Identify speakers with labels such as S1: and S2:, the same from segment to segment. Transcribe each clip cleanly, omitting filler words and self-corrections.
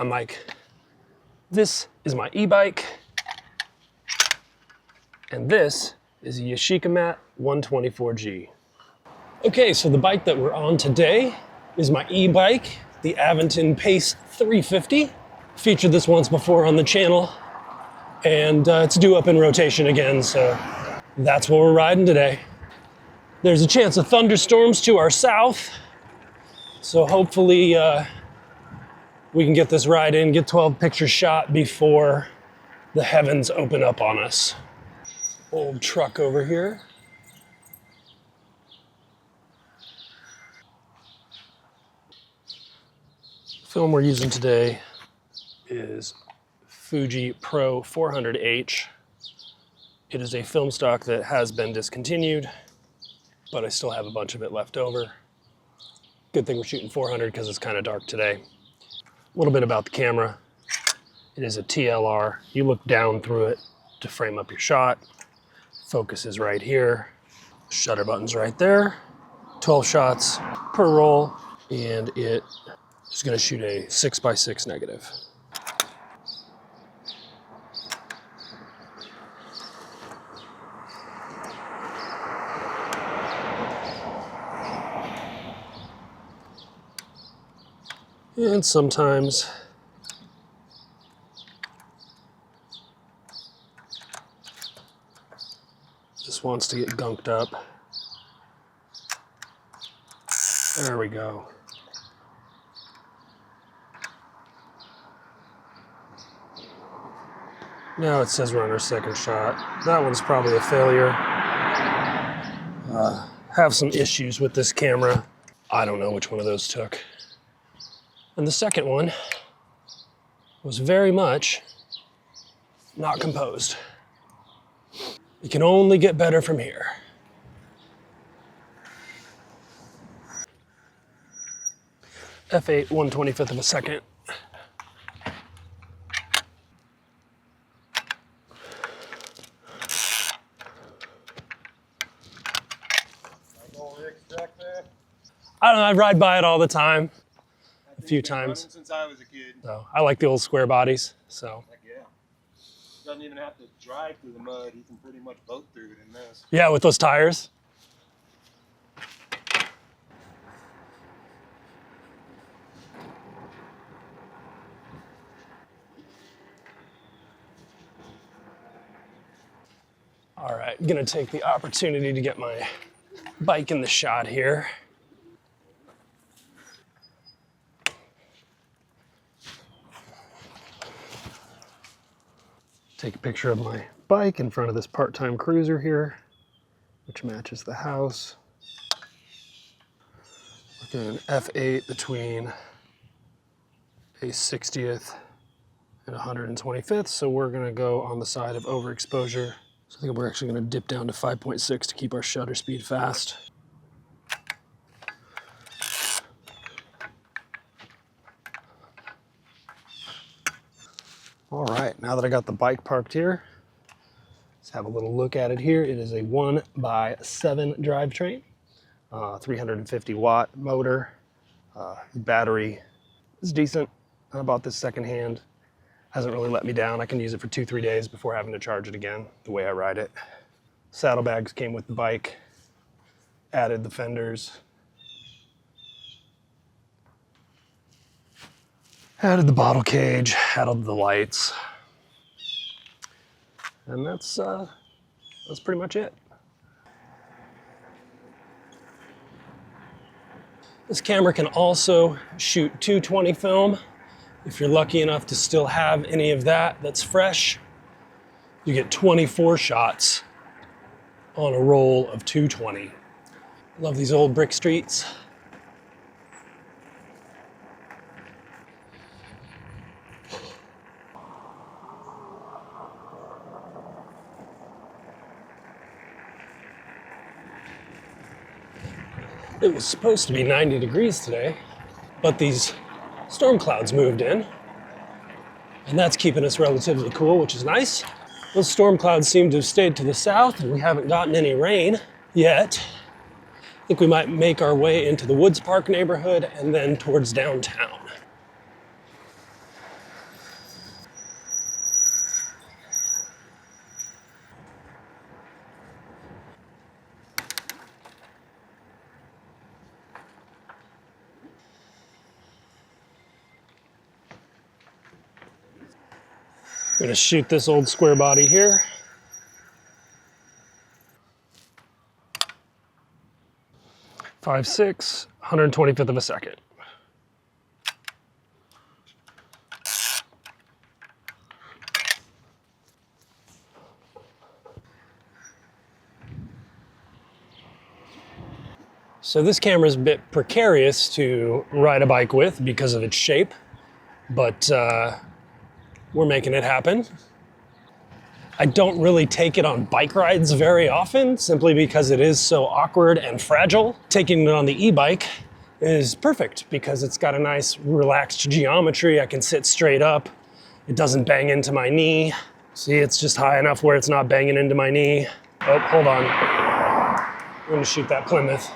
S1: I'm like, this is my e-bike, and this is a Yashica Mat 124G. Okay, so the bike that we're on today is my e-bike, the Aventon Pace 350. Featured this once before on the channel, and it's due up in rotation again, so that's what we're riding today. There's a chance of thunderstorms to our south, so hopefully we can get this ride in, get 12 pictures shot before the heavens open up on us. Old truck over here. The film we're using today is Fuji Pro 400H. It is a film stock that has been discontinued, but I still have a bunch of it left over. Good thing we're shooting 400 because it's kind of dark today. A little bit about the camera. It is a TLR. You look down through it to frame up your shot. Focus is right here. Shutter button's right there. 12 shots per roll, and it is going to shoot a 6x6 negative. And sometimes this wants to get gunked up. There we go. Now it says we're on our second shot. That one's probably a failure. Have some issues with this camera. I don't know which one of those took. And the second one was very much not composed. It can only get better from here. F8 1/25 of a second. I don't know, I ride by it all the time. A few times.
S2: Since I was a kid.
S1: So I like the old square bodies, so.
S2: Heck yeah. Doesn't even have to drive through the mud. He can pretty much boat through it in this.
S1: Yeah, with those tires. All right, I'm gonna take the opportunity to get my bike in the shot here. Take a picture of my bike in front of this part-time cruiser here, which matches the house. We're doing an F8 between a 60th and 125th, so we're gonna go on the side of overexposure. So I think we're actually gonna dip down to 5.6 to keep our shutter speed fast. All right, now that I got the bike parked here, let's have a little look at it here. It is a 1x7 drivetrain, 350 watt motor. Battery is decent. I bought this secondhand. Hasn't really let me down. I can use it for 2-3 days before having to charge it again, the way I ride it. Saddlebags came with the bike, added the fenders, added the bottle cage, added the lights, and that's pretty much it. This camera can also shoot 220 film. If you're lucky enough to still have any of that that's fresh, you get 24 shots on a roll of 220. Love these old brick streets. It was supposed to be 90 degrees today, but these storm clouds moved in, and that's keeping us relatively cool, which is nice. Those storm clouds seem to have stayed to the south, and we haven't gotten any rain yet. I think we might make our way into the Woods Park neighborhood and then towards downtown. gonna shoot this old square body here. Five, 6, 125th of a second. So this camera is a bit precarious to ride a bike with because of its shape, but we're making it happen. I don't really take it on bike rides very often, simply because it is so awkward and fragile. Taking it on the e-bike is perfect because it's got a nice relaxed geometry. I can sit straight up. It doesn't bang into my knee. See, it's just high enough where it's not banging into my knee. Oh, hold on. I'm gonna shoot that Plymouth.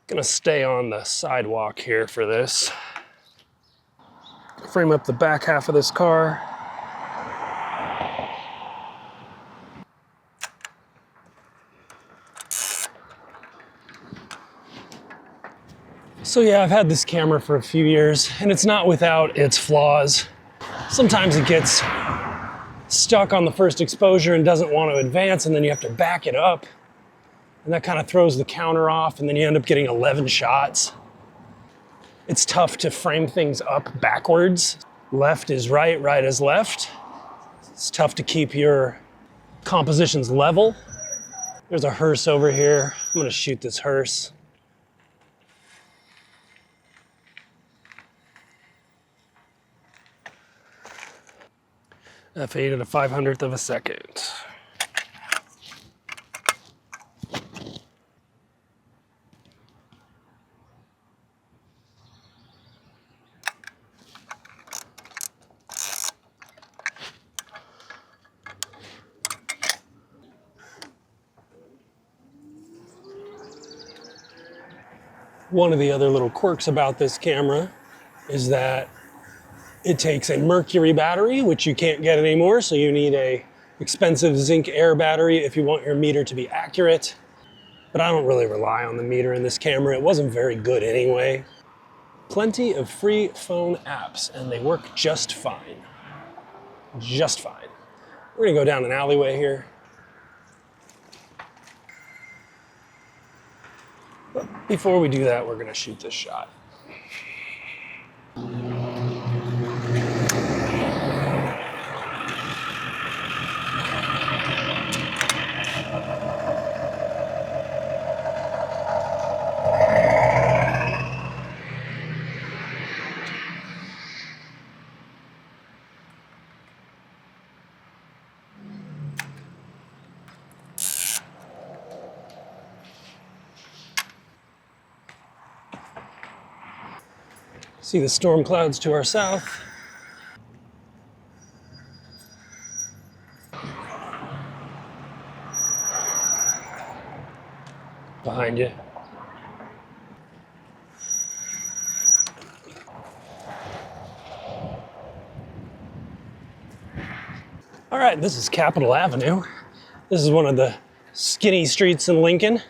S1: Gonna stay on the sidewalk here for this. Frame up the back half of this car. So yeah, I've had this camera for a few years and it's not without its flaws. Sometimes it gets stuck on the first exposure and doesn't want to advance, and then you have to back it up. And that kind of throws the counter off, and then you end up getting 11 shots. It's tough to frame things up backwards. Left is right, right is left. It's tough to keep your compositions level. There's a hearse over here. I'm gonna shoot this hearse. F8 at a 500th of a second. One of the other little quirks about this camera is that it takes a mercury battery, which you can't get anymore, so you need a expensive zinc air battery if you want your meter to be accurate. But I don't really rely on the meter in this camera. It wasn't very good anyway. Plenty of free phone apps, and they work just fine. Just fine. We're gonna go down an alleyway here. But before we do that, we're gonna shoot this shot. See the storm clouds to our south. Behind you. All right, this is Capitol Avenue. This is one of the skinny streets in Lincoln.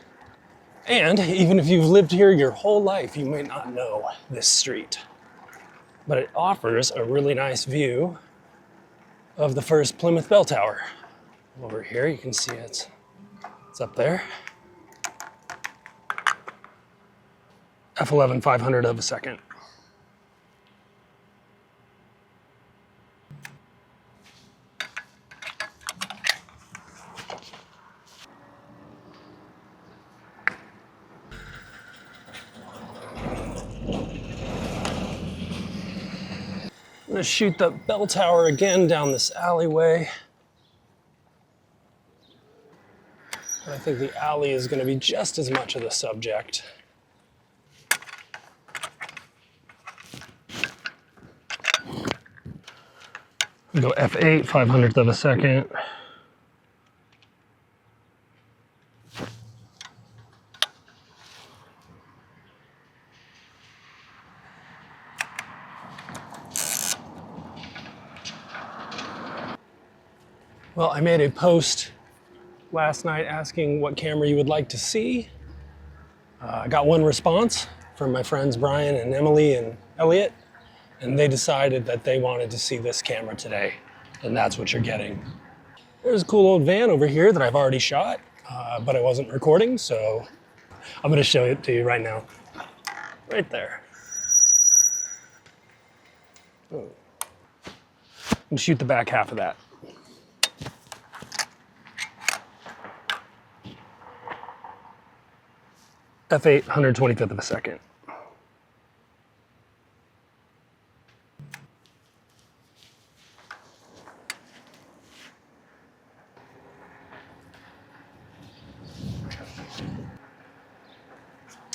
S1: And even if you've lived here your whole life, you may not know this street. But it offers a really nice view of the first Plymouth bell tower. Over here, you can see it's up there. F11 500 of a second. I'm gonna shoot the bell tower again down this alleyway. I think the alley is gonna be just as much of the subject. We go F8, 500th of a second. Well, I made a post last night asking what camera you would like to see. I got one response from my friends Brian and Emily and Elliot, and they decided that they wanted to see this camera today. then that's what you're getting. There's a cool old van over here that I've already shot, but I wasn't recording, so I'm gonna show it to you right now. Right there. Oh. And shoot the back half of that. F8, 125th of a second.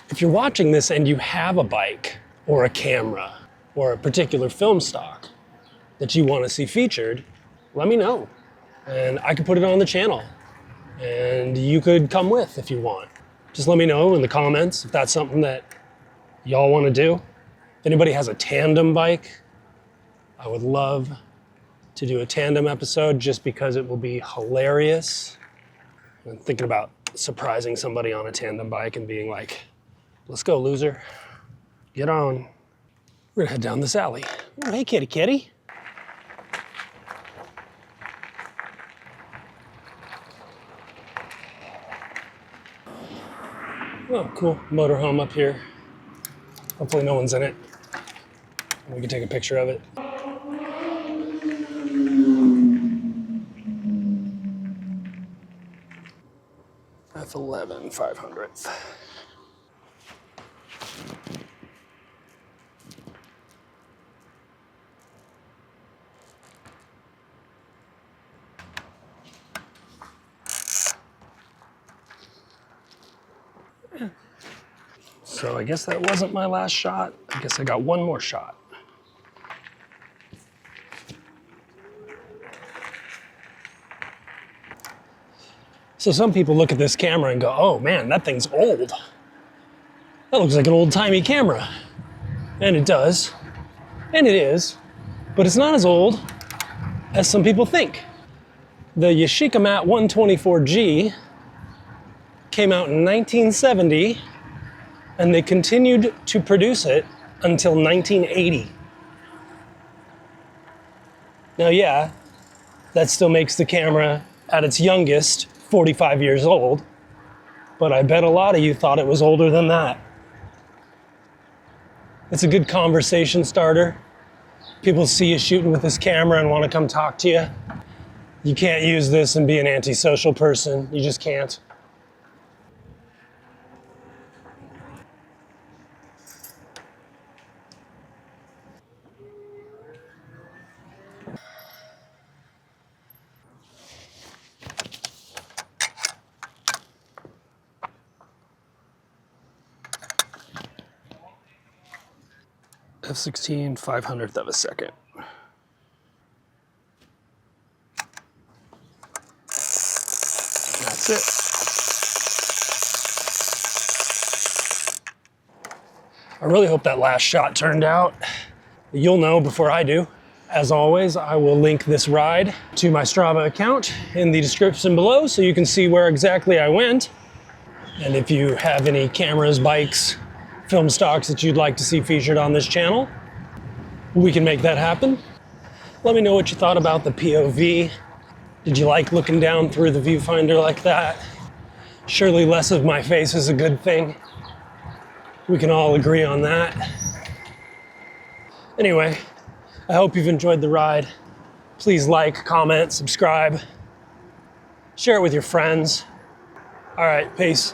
S1: If you're watching this and you have a bike or a camera or a particular film stock that you want to see featured, let me know. And I could put it on the channel. And you could come with if you want. Just let me know in the comments if that's something that y'all want to do. If anybody has a tandem bike, I would love to do a tandem episode just because it will be hilarious. I'm thinking about surprising somebody on a tandem bike and being like, let's go, loser. Get on. We're gonna head down this alley. Oh, hey, kitty, kitty. Oh, cool. Motorhome up here. Hopefully no one's in it. We can take a picture of it. F11 500th. So I guess that wasn't my last shot. I guess I got one more shot. So some people look at this camera and go, oh man, that thing's old. That looks like an old-timey camera. And it does, and it is, but it's not as old as some people think. The Yashica Mat 124G came out in 1970, and they continued to produce it until 1980. Now, yeah, that still makes the camera at its youngest 45 years old, but I bet a lot of you thought it was older than that. It's a good conversation starter. People see you shooting with this camera and want to come talk to you. You can't use this and be an antisocial person. You just can't. F16 500th of a second. That's it. I really hope that last shot turned out. You'll know before I do. As always, I will link this ride to my Strava account in the description below so you can see where exactly I went. And if you have any cameras, bikes, film stocks that you'd like to see featured on this channel, we can make that happen. Let me know what you thought about the POV. Did you like looking down through the viewfinder like that? Surely less of my face is a good thing. We can all agree on that. Anyway, I hope you've enjoyed the ride. Please like, comment, subscribe. Share it with your friends. All right, peace.